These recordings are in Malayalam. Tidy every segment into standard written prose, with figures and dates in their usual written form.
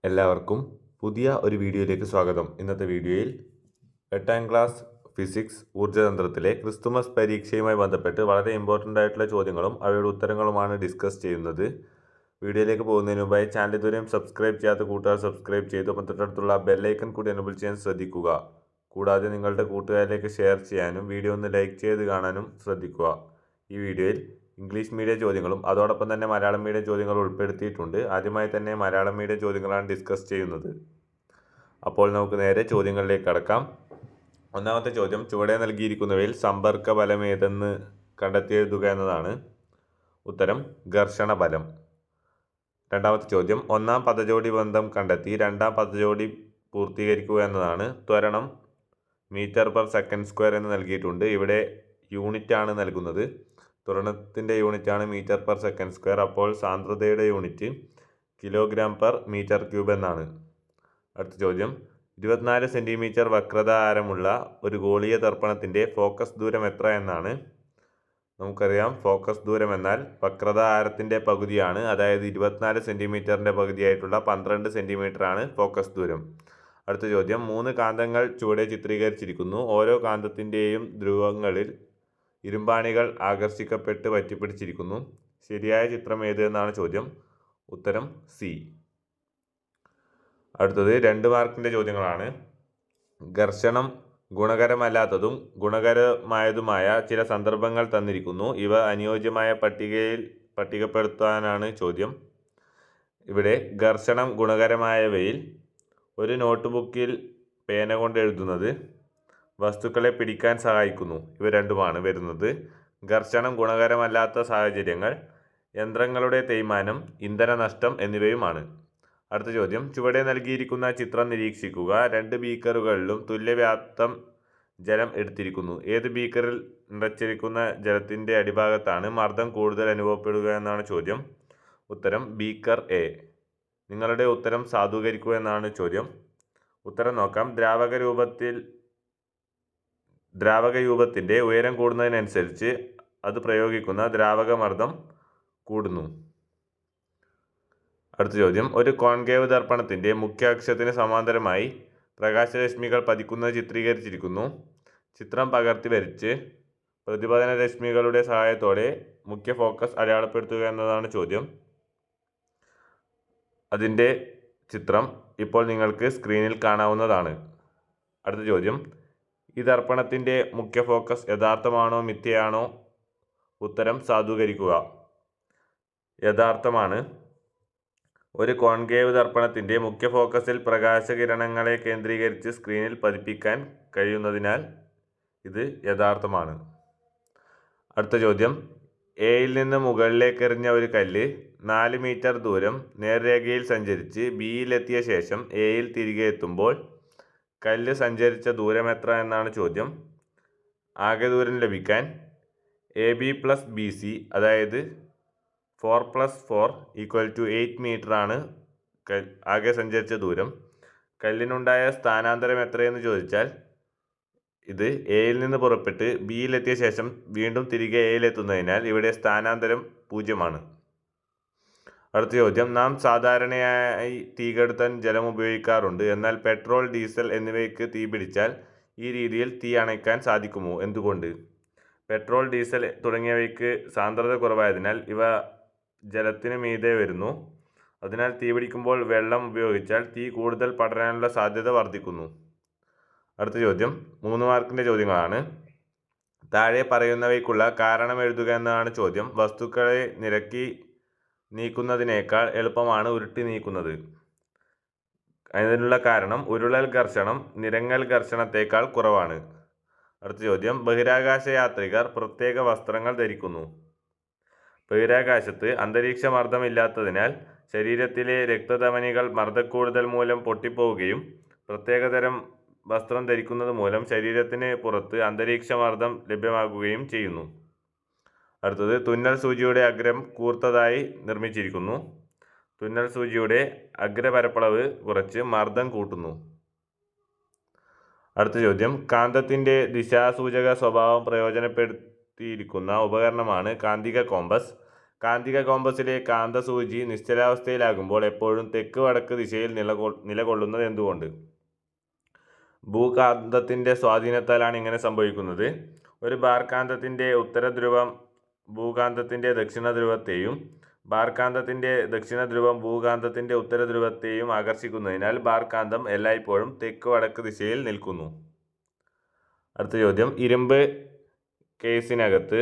എല്ലാവർക്കും പുതിയ ഒരു വീഡിയോയിലേക്ക് സ്വാഗതം. ഇന്നത്തെ വീഡിയോയിൽ 8ാം ക്ലാസ് ഫിസിക്സ് ഊർജ്ജതന്ത്രത്തിലെ ക്രിസ്തുമസ് പരീക്ഷയുമായി ബന്ധപ്പെട്ട് വളരെ ഇമ്പോർട്ടൻ്റ് ആയിട്ടുള്ള ചോദ്യങ്ങളും അവയുടെ ഉത്തരങ്ങളുമാണ് ഡിസ്കസ് ചെയ്യുന്നത്. വീഡിയോയിലേക്ക് പോകുന്നതിന് മുമ്പായി ചാനൽ ഇതുവരെയും സബ്സ്ക്രൈബ് ചെയ്യാത്ത കൂട്ടുകാർ സബ്സ്ക്രൈബ് ചെയ്ത് തൊട്ടടുത്തുള്ള ബെല്ലൈക്കൺ കൂടി എനേബിൾ ചെയ്യാൻ ശ്രദ്ധിക്കുക. കൂടാതെ നിങ്ങളുടെ കൂട്ടുകാരിലേക്ക് ഷെയർ ചെയ്യാനും വീഡിയോ ഒന്ന് ലൈക്ക് ചെയ്ത് കാണാനും ശ്രദ്ധിക്കുക. ഈ വീഡിയോയിൽ ഇംഗ്ലീഷ് മീഡിയം ചോദ്യങ്ങളും അതോടൊപ്പം തന്നെ മലയാളം മീഡിയം ചോദ്യങ്ങളും ഉൾപ്പെടുത്തിയിട്ടുണ്ട്. ആദ്യമായി തന്നെ മലയാളം മീഡിയം ചോദ്യങ്ങളാണ് ഡിസ്കസ് ചെയ്യുന്നത്. അപ്പോൾ നമുക്ക് നേരെ ചോദ്യങ്ങളിലേക്ക് കടക്കാം. ഒന്നാമത്തെ ചോദ്യം, ചുവടെ നൽകിയിരിക്കുന്നവയിൽ സമ്പർക്ക ബലം ഏതെന്ന് കണ്ടെത്തി എഴുതുക എന്നതാണ്. ഉത്തരം ഘർഷണ ബലം. രണ്ടാമത്തെ ചോദ്യം, ഒന്നാം പദജോടി ബന്ധം കണ്ടെത്തി രണ്ടാം പദജോടി പൂർത്തീകരിക്കുക എന്നതാണ്. ത്വരണം മീറ്റർ പെർ സെക്കൻഡ് സ്ക്വയർ എന്ന് നൽകിയിട്ടുണ്ട്. ഇവിടെ യൂണിറ്റാണ് നൽകുന്നത്. ത്വരണത്തിൻ്റെ യൂണിറ്റാണ് മീറ്റർ പെർ സെക്കൻഡ് സ്ക്വയർ. അപ്പോൾ സാന്ദ്രതയുടെ unit kilogram per meter cube എന്നാണ്. അടുത്ത ചോദ്യം, 24 സെൻറ്റിമീറ്റർ വക്രത ആരമുള്ള ഒരു ഗോളീയ ദർപ്പണത്തിൻ്റെ ഫോക്കസ് ദൂരം എത്ര എന്നാണ്. നമുക്കറിയാം, ഫോക്കസ് ദൂരം എന്നാൽ വക്രത ആരത്തിൻ്റെ പകുതിയാണ്. അതായത് 24 സെൻറ്റിമീറ്ററിൻ്റെ പകുതിയായിട്ടുള്ള 12 സെൻറ്റിമീറ്ററാണ് ഫോക്കസ് ദൂരം. അടുത്ത ചോദ്യം, 3 കാന്തങ്ങൾ ചുവടെ ചിത്രീകരിച്ചിരിക്കുന്നു. ഓരോ കാന്തത്തിൻ്റെയും ധ്രുവങ്ങളിൽ ഇരുമ്പാണികൾ ആകർഷിക്കപ്പെട്ട് പറ്റിപ്പിടിച്ചിരിക്കുന്നു. ശരിയായ ചിത്രം ഏത് എന്നാണ് ചോദ്യം. ഉത്തരം സി. അടുത്തത് 2 മാർക്കിൻ്റെ ചോദ്യങ്ങളാണ്. ഘർഷണം ഗുണകരമല്ലാത്തതും ഗുണകരമായതുമായ ചില സന്ദർഭങ്ങൾ തന്നിരിക്കുന്നു. ഇവ അനുയോജ്യമായ പട്ടികയിൽ പട്ടികപ്പെടുത്താനാണ് ചോദ്യം. ഇവിടെ ഘർഷണം ഗുണകരമായവയിൽ ഒരു നോട്ട്ബുക്കിൽ പേന കൊണ്ട് എഴുതുന്നത് വസ്തുക്കളെ പിടിക്കാൻ സഹായിക്കുന്നു. ഇവ രണ്ടുമാണ് വരുന്നത്. ഘർഷണം ഗുണകരമല്ലാത്ത സാഹചര്യങ്ങൾ യന്ത്രങ്ങളുടെ തേയ്മാനം, ഇന്ധനനഷ്ടം എന്നിവയുമാണ്. അടുത്ത ചോദ്യം, ചുവടെ നൽകിയിരിക്കുന്ന ചിത്രം നിരീക്ഷിക്കുക. 2 ബീക്കറുകളിലും തുല്യവ്യാപ്തം ജലം എടുത്തിരിക്കുന്നു. ഏത് ബീക്കറിൽ നിറച്ചിരിക്കുന്ന ജലത്തിൻ്റെ അടിഭാഗത്താണ് മർദ്ദം കൂടുതൽ അനുഭവപ്പെടുക എന്നാണ് ചോദ്യം. ഉത്തരം ബീക്കർ എ. നിങ്ങളുടെ ഉത്തരം സാധൂകരിക്കുക എന്നാണ് ചോദ്യം. ഉത്തരം നോക്കാം. ദ്രാവകരൂപത്തിൻ്റെ ഉയരം കൂടുന്നതിനനുസരിച്ച് അത് പ്രയോഗിക്കുന്ന ദ്രാവകമർദ്ദം കൂടുന്നു. അടുത്ത ചോദ്യം, ഒരു കോൺകേവ് ദർപ്പണത്തിൻ്റെ മുഖ്യ അക്ഷത്തിന് സമാന്തരമായി പ്രകാശരശ്മികൾ പതിക്കുന്നത് ചിത്രീകരിച്ചിരിക്കുന്നു. ചിത്രം പകർത്തി വരച്ച് പ്രതിപതന രശ്മികളുടെ സഹായത്തോടെ മുഖ്യ ഫോക്കസ് അടയാളപ്പെടുത്തുക എന്നതാണ് ചോദ്യം. അതിൻ്റെ ചിത്രം ഇപ്പോൾ നിങ്ങൾക്ക് സ്ക്രീനിൽ കാണാവുന്നതാണ്. അടുത്ത ചോദ്യം, ഈ ദർപ്പണത്തിൻ്റെ മുഖ്യ ഫോക്കസ് യഥാർത്ഥമാണോ മിഥ്യയാണോ? ഉത്തരം സാധൂകരിക്കുക. യഥാർത്ഥമാണ്. ഒരു കോൺകേവ് ദർപ്പണത്തിൻ്റെ മുഖ്യ ഫോക്കസിൽ പ്രകാശകിരണങ്ങളെ കേന്ദ്രീകരിച്ച് സ്ക്രീനിൽ പതിപ്പിക്കാൻ കഴിയുന്നതിനാൽ ഇത് യഥാർത്ഥമാണ്. അടുത്ത ചോദ്യം, എയിൽ നിന്ന് മുകളിലേക്ക് എറിഞ്ഞ ഒരു കല്ല് 4 മീറ്റർ ദൂരം നേർരേഖയിൽ സഞ്ചരിച്ച് ബിയിലെത്തിയ ശേഷം എയിൽ തിരികെ എത്തുമ്പോൾ കല്ല് സഞ്ചരിച്ച ദൂരം എത്ര എന്നാണ് ചോദ്യം. ആകെ ദൂരം ലഭിക്കാൻ AB + BC, അതായത് 4 + 4 = 8 മീറ്ററാണ് ആകെ സഞ്ചരിച്ച ദൂരം. കല്ലിനുണ്ടായ സ്ഥാനാന്തരം എത്രയെന്ന് ചോദിച്ചാൽ ഇത് എയിൽ നിന്ന് പുറപ്പെട്ട് ബിയിലെത്തിയ ശേഷം വീണ്ടും തിരികെ എയിലെത്തുന്നതിനാൽ ഇവിടെ സ്ഥാനാന്തരം 0ആണ്. അടുത്ത ചോദ്യം, നാം സാധാരണയായി തീ കെടുത്താൻ ജലം ഉപയോഗിക്കാറുണ്ട്. എന്നാൽ പെട്രോൾ, ഡീസൽ എന്നിവയ്ക്ക് തീ പിടിച്ചാൽ ഈ രീതിയിൽ തീ അണയ്ക്കാൻ സാധിക്കുമോ? എന്തുകൊണ്ട്? പെട്രോൾ, ഡീസൽ തുടങ്ങിയവയ്ക്ക് സാന്ദ്രത കുറവായതിനാൽ ഇവ ജലത്തിന് മീതെ വരുന്നു. അതിനാൽ തീ പിടിക്കുമ്പോൾ വെള്ളം ഉപയോഗിച്ചാൽ തീ കൂടുതൽ പടരാനുള്ള സാധ്യത വർദ്ധിക്കുന്നു. അടുത്ത ചോദ്യം 3 മാർക്കിൻ്റെ ചോദ്യങ്ങളാണ്. താഴെ പറയുന്നവയ്ക്കുള്ള കാരണം എഴുതുക എന്നതാണ് ചോദ്യം. വസ്തുക്കളെ നിരക്കി നീക്കുന്നതിനേക്കാൾ എളുപ്പമാണ് ഉരുട്ടി നീക്കുന്നത്. അതിനുള്ള കാരണം ഉരുളൽ ഘർഷണം നിരങ്ങൽ ഘർഷണത്തേക്കാൾ കുറവാണ്. അടുത്ത ചോദ്യം, ബഹിരാകാശ യാത്രികർ പ്രത്യേക വസ്ത്രങ്ങൾ ധരിക്കുന്നു. ബഹിരാകാശത്ത് അന്തരീക്ഷ മർദ്ദമില്ലാത്തതിനാൽ ശരീരത്തിലെ രക്തധമനികൾ മർദ്ദക്കൂടുതൽ മൂലം പൊട്ടിപ്പോവുകയും പ്രത്യേകതരം വസ്ത്രം ധരിക്കുന്നത് മൂലം ശരീരത്തിന് പുറത്ത് അന്തരീക്ഷ മർദ്ദം ലഭ്യമാകുകയും ചെയ്യുന്നു. അടുത്തത്, തുന്നൽ സൂചിയുടെ അഗ്രം കൂർത്തതായി നിർമ്മിച്ചിരിക്കുന്നു. തുന്നൽ സൂചിയുടെ അഗ്രപരപ്പളവ് കുറച്ച് മർദ്ദം കൂട്ടുന്നു. അടുത്ത ചോദ്യം, കാന്തത്തിൻ്റെ ദിശാസൂചക സ്വഭാവം പ്രയോജനപ്പെടുത്തിയിരിക്കുന്ന ഉപകരണമാണ് കാന്തിക കോമ്പസ്. കാന്തിക കോമ്പസിലെ കാന്തസൂചി നിശ്ചലാവസ്ഥയിലാകുമ്പോൾ എപ്പോഴും തെക്ക് വടക്ക് ദിശയിൽ നിലകൊള്ളുന്നത് എന്തുകൊണ്ട്? ഭൂകാന്തത്തിൻ്റെ സ്വാധീനത്താലാണ് ഇങ്ങനെ സംഭവിക്കുന്നത്. ഒരു ബാർകാന്തത്തിൻ്റെ ഉത്തരധ്രുവം ഭൂകാന്തത്തിൻ്റെ ദക്ഷിണധ്രുവത്തെയും ബാർകാന്തത്തിൻ്റെ ദക്ഷിണധ്രുവം ഭൂകാന്തത്തിൻ്റെ ഉത്തരധ്രുവത്തെയും ആകർഷിക്കുന്നതിനാൽ ബാർകാന്തം എല്ലായ്പ്പോഴും തെക്ക് വടക്ക് ദിശയിൽ നിൽക്കുന്നു. അടുത്ത ചോദ്യം, ഇരുമ്പ് കേസിനകത്ത്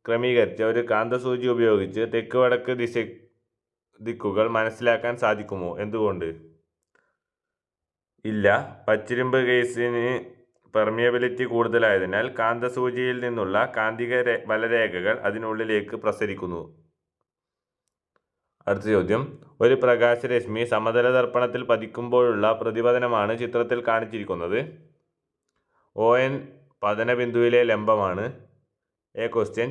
ക്രമീകരിച്ച ഒരു കാന്തസൂചി ഉപയോഗിച്ച് തെക്ക് വടക്ക് ദിക്കുകൾ മനസ്സിലാക്കാൻ സാധിക്കുമോ? എന്തുകൊണ്ട്? ഇല്ല. പച്ചിരുമ്പ് കേസിന് പെർമിയബിലിറ്റി കൂടുതലായതിനാൽ കാന്തസൂചിയിൽ നിന്നുള്ള കാന്തിക ബലരേഖകൾ അതിനുള്ളിലേക്ക് പ്രസരിക്കുന്നു. അടുത്ത ചോദ്യം, ഒരു പ്രകാശരശ്മി സമതല ദർപ്പണത്തിൽ പതിക്കുമ്പോഴുള്ള പ്രതിപതനമാണ് ചിത്രത്തിൽ കാണിച്ചിരിക്കുന്നത്. ON പതനബിന്ദുവിലെ ലംബമാണ്. എ ക്വസ്റ്റ്യൻ,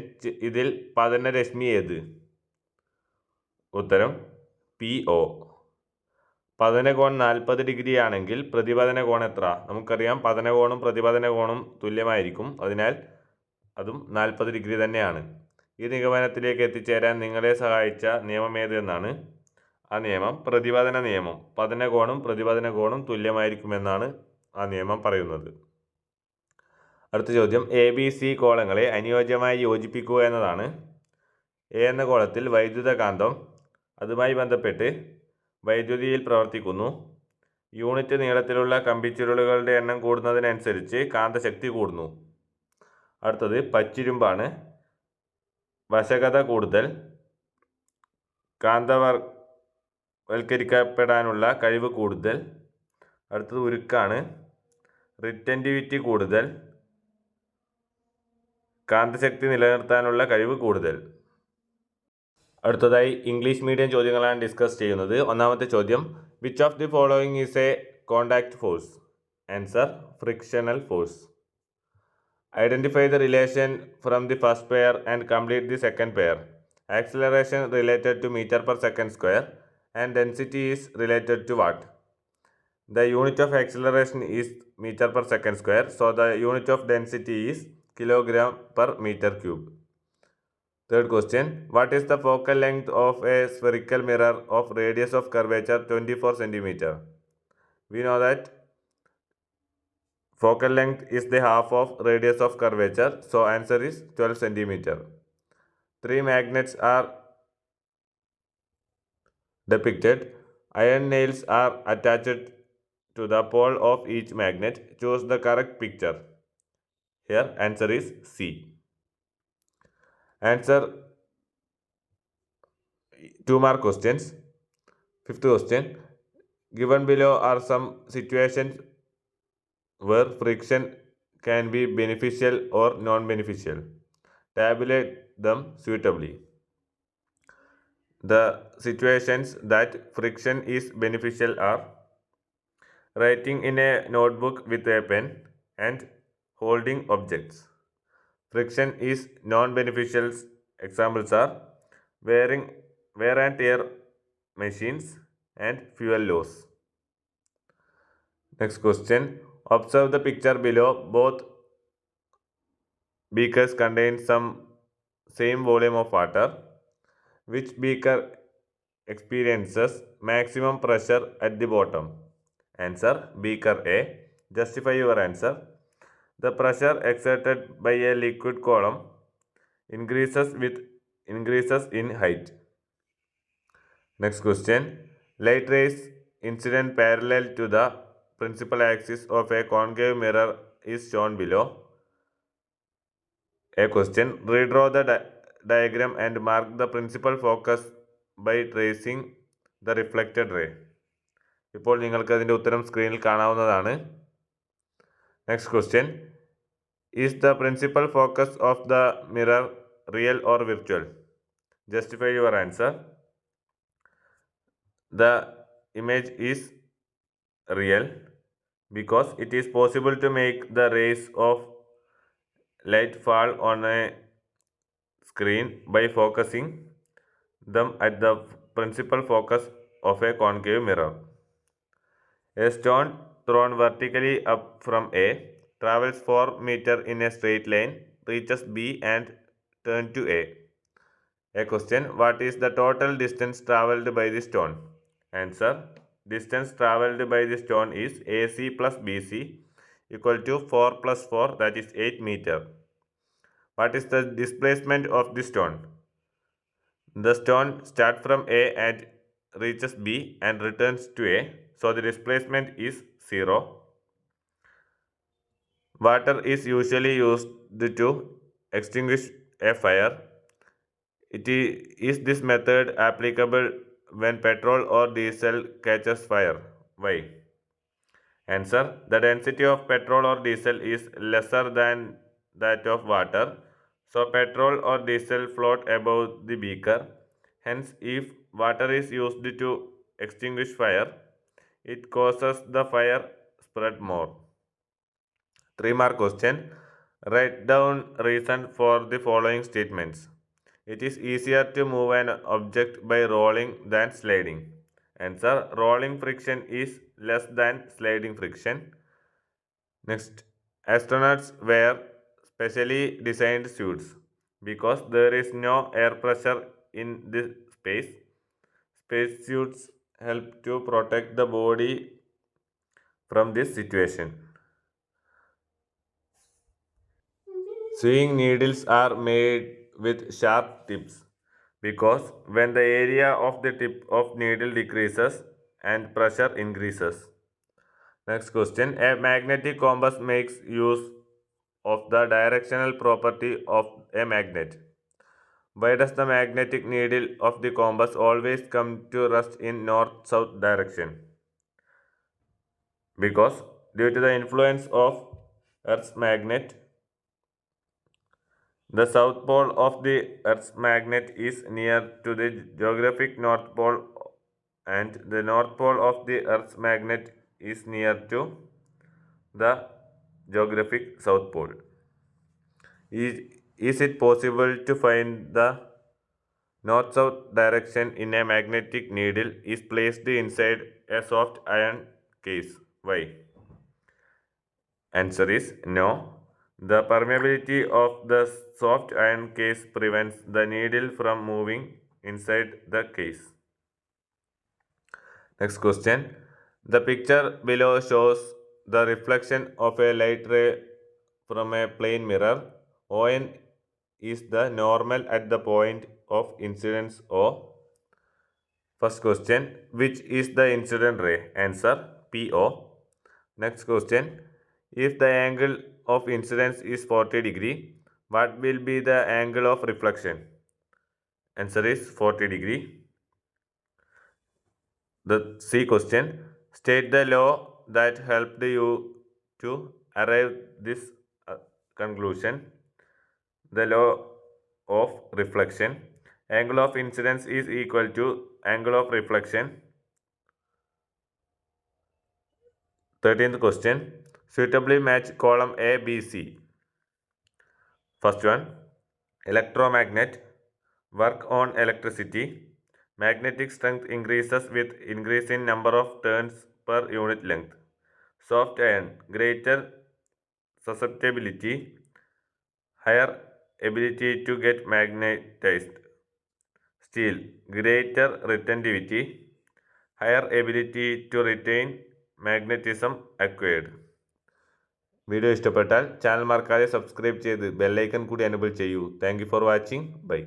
ഇതിൽ പതനരശ്മി ഏത്? ഉത്തരം PO. പതനകോൺ 40 ഡിഗ്രി ആണെങ്കിൽ പ്രതിപതന കോൺ എത്ര? നമുക്കറിയാം പതനകോണും പ്രതിപതന കോണും തുല്യമായിരിക്കും. അതിനാൽ അതും 40 ഡിഗ്രി തന്നെയാണ്. ഈ നിഗമനത്തിലേക്ക് എത്തിച്ചേരാൻ നിങ്ങളെ സഹായിച്ച നിയമം ഏത് എന്നാണ്? ആ നിയമം പ്രതിപതന നിയമം. പതനകോണും പ്രതിപതന കോണും തുല്യമായിരിക്കുമെന്നാണ് ആ നിയമം പറയുന്നത്. അടുത്ത ചോദ്യം, ABC കോളങ്ങളെ അനുയോജ്യമായി യോജിപ്പിക്കുക എന്നതാണ്. A എന്ന കോളത്തിൽ വൈദ്യുതകാന്തം അതുമായി ബന്ധപ്പെട്ട് വൈദ്യുതിയിൽ പ്രവർത്തിക്കുന്നു. യൂണിറ്റ് നീളത്തിലുള്ള കമ്പിച്ചുരുളുകളുടെ എണ്ണം കൂടുന്നതിനനുസരിച്ച് കാന്തശക്തി കൂടുന്നു. അടുത്തത് പച്ചിരുമ്പാണ്. വശകത കൂടുതൽ, കാന്തവൽക്കരിക്കപ്പെടാനുള്ള കഴിവ് കൂടുതൽ. അടുത്തത് ഉരുക്കാണ്. റിറ്റൻറ്റിവിറ്റി കൂടുതൽ, കാന്തശക്തി നിലനിർത്താനുള്ള കഴിവ് കൂടുതൽ. അടുത്തതായി ഇംഗ്ലീഷ് മീഡിയം ചോദ്യങ്ങളാണ് ഡിസ്കസ് ചെയ്യുന്നത്. ഒന്നാമത്തെ ചോദ്യം, which of the following is a contact force? Answer, frictional force. Identify the relation from the first pair and complete the second pair. Acceleration related to meter per second square and density is related to what? The unit of acceleration is meter per second square, so the unit of density is kilogram per meter cube. Third question, what is the focal length of a spherical mirror of radius of curvature 24 cm? We know that focal length is the half of radius of curvature, so answer is 12 cm. 3 magnets are depicted. Iron nails are attached to the pole of each magnet. Choose the correct picture. Here answer is C. Answer 2 mark questions. Fifth question, given below are some situations where friction can be beneficial or non-beneficial. Tabulate them suitably. The situations that friction is beneficial are writing in a notebook with a pen and holding objects. Friction is non-beneficial. Examples are wear and tear machines and fuel loss. Next question, observe the picture below. Both beakers contain same volume of water. Which beaker experiences maximum pressure at the bottom? Answer, beaker A. Justify your answer. The pressure exerted by a liquid column increases in height. Next question, light rays incident parallel to the principal axis of a concave mirror is shown below. A question, redraw the diagram and mark the principal focus by tracing the reflected ray. ഇപ്പോൾ നിങ്ങൾക്ക് അതിൻ്റെ ഉത്തരം സ്ക്രീനിൽ കാണാവുന്നതാണ്. Next question, is the principal focus of the mirror real or virtual? Justify your answer. The image is real because it is possible to make the rays of light fall on a screen by focusing them at the principal focus of a concave mirror. A stone thrown vertically up from A travels 4 meters in a straight line, reaches B and turns to A. A question, what is the total distance travelled by the stone? Answer, distance travelled by the stone is AC plus BC equal to 4 plus 4, that is 8 meter. What is the displacement of the stone? The stone starts from A and reaches B and returns to A, so the displacement is 0. Water is usually used to extinguish a fire. Is this method applicable when petrol or diesel catches fire? Why? Answer, the density of petrol or diesel is lesser than that of water, so petrol or diesel float above the beaker. Hence, if water is used to extinguish fire, it causes the fire spread more. 3-mark question. Write down reason for the following statements. It is easier to move an object by rolling than sliding. Answer, rolling friction is less than sliding friction. Next, astronauts wear specially designed suits because there is no air pressure in the space. Space suits help to protect the body from this situation. Sewing needles are made with sharp tips because when the area of the tip of needle decreases and pressure increases. Next question. A magnetic compass makes use of the directional property of a magnet. Why does the magnetic needle of the compass always come to rest in north-south direction? Because due to the influence of Earth's magnet, the south pole of the Earth's magnet is near to the geographic north pole and the north pole of the Earth's magnet is near to the geographic south pole. Is it possible to find the north-south direction in a magnetic needle is placed inside a soft iron case? Why? Answer is no. The permeability of the soft iron case prevents the needle from moving inside the case. Next question. The picture below shows the reflection of a light ray from a plane mirror. ON is the normal at the point of incidence O. First question, which is the incident ray? Answer, PO. Next question, if the angle of incidence is 40 degree, what will be the angle of reflection? Answer is 40 degree. The C question, state the law that helped you to arrive this conclusion. The law of reflection. Angle of incidence is equal to angle of reflection. 13th question. Suitably match column A, B, C. First one. Electromagnet. Work on electricity. Magnetic strength increases with increase in number of turns per unit length. Soft iron. Greater susceptibility. Higher ability to get magnetized. Steel, greater retentivity, higher ability to retain magnetism acquired. Video ഇഷ്ടപ്പെട്ടാൽ ചാനൽ മറക്കാതെ സബ്സ്ക്രൈബ് ചെയ്ത് ബെല്ലൈക്കൺ കൂടി എനേബിൾ ചെയ്യൂ. Thank you for watching. By.